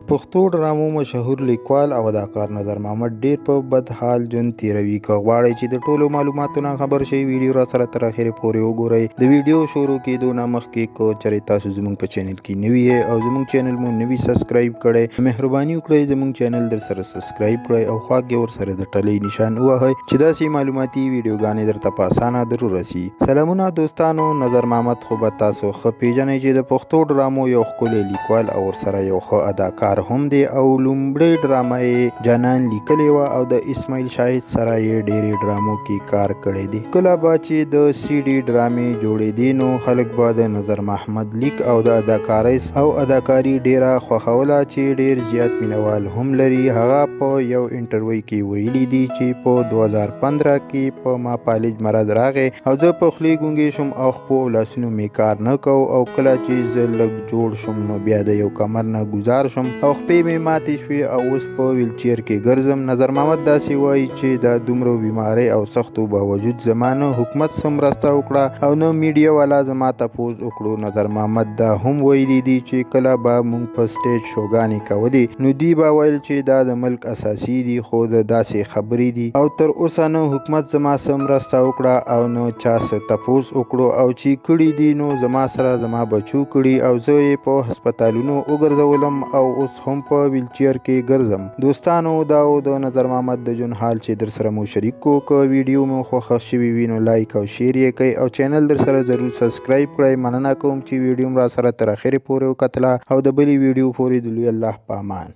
پښتو ډرامو مشهور لیکوال او اداکار نظر محمد ډیر په بد حال ژوند تیروي. که غواړئ چې د ټولو معلوماتو نه خبر شئ ویډیو را سره تر اخره پورې وګورئ. د ویډیو شروع کېدو نه مخکې که چېرې تاسو زموږ په چینل کې نوي یې او زموږ چینل مو نوي سبسکرایب کړئ، مهرباني وکړئ زموږ چینل در سره سبسکرایب کړئ او خوا کې ورسره د ټلۍ نشان ووهئ چې داسې معلوماتي ویډیوګانې درته په اسانه در ورسي. سلامونه دوستانو، نظر محمد خو به تاسو ښه پیژنئ چې د پښتو ډرامو یو ښکلی لیکوال او ورسره یو ښه اداکار هم دی او لومړی ډرامه یې جانان لیکلې وه او د اسماعیل شاهد سره یې ډېرې ډرامو کې کار کړی دی. کله به چې د سی ډي ډرامې جوړېدې نو خلک به د نظر محمد لیک او د اداکارۍ او اداکاري ډېره خوښوله چې ډېر زیات مینوال هم لري. هغه په یو انټرویو کې ویلي دي چې په 2015 کې په ما فالج مرض راغی او زه په خولې ګونګې شوم او خپو او لاسونو مې کار نه کو او کله چې زه لږ جوړ شوم نو بیا د یو کمر نه گزار شوم او خپې مې ماتې شوې او اوس په ویلچیر کې ګرځم. نظر محمد داسې وایي چې د دومره بیمارۍ او سختو باوجود زما نه حکومت څه مرسته وکړه او نه میډیا والا زما تپوس وکړو. نظر محمد دا هم ویلي دي چې کله به موږ په سټیج شوګانې کولې نو دوی به ویل چې دا د ملک اساسي دي خو د داسې خبرې دي او تر اوسه نه حکومت زما څه مرسته وکړه او نه چا څه تپوس وکړو او چې کړي دي نو زما سره زما بچو کړي او زه یې په هسپتالونو وګرځولم او اوس هم په ویلچیر کې ګرځم. دوستانو دا و د نظر محمد د ژوند حال چې در سره مو شریک کو. که ویډیو مو خوښه شوي وي نو لایک او شیر یې کړئ او چینل در سره ضرور سبسکرایب کړئ. مننه کوم چې ویډیو را سره تر اخره پورې وکتله او د بلې ویډیو پورې د لوی الله په امان.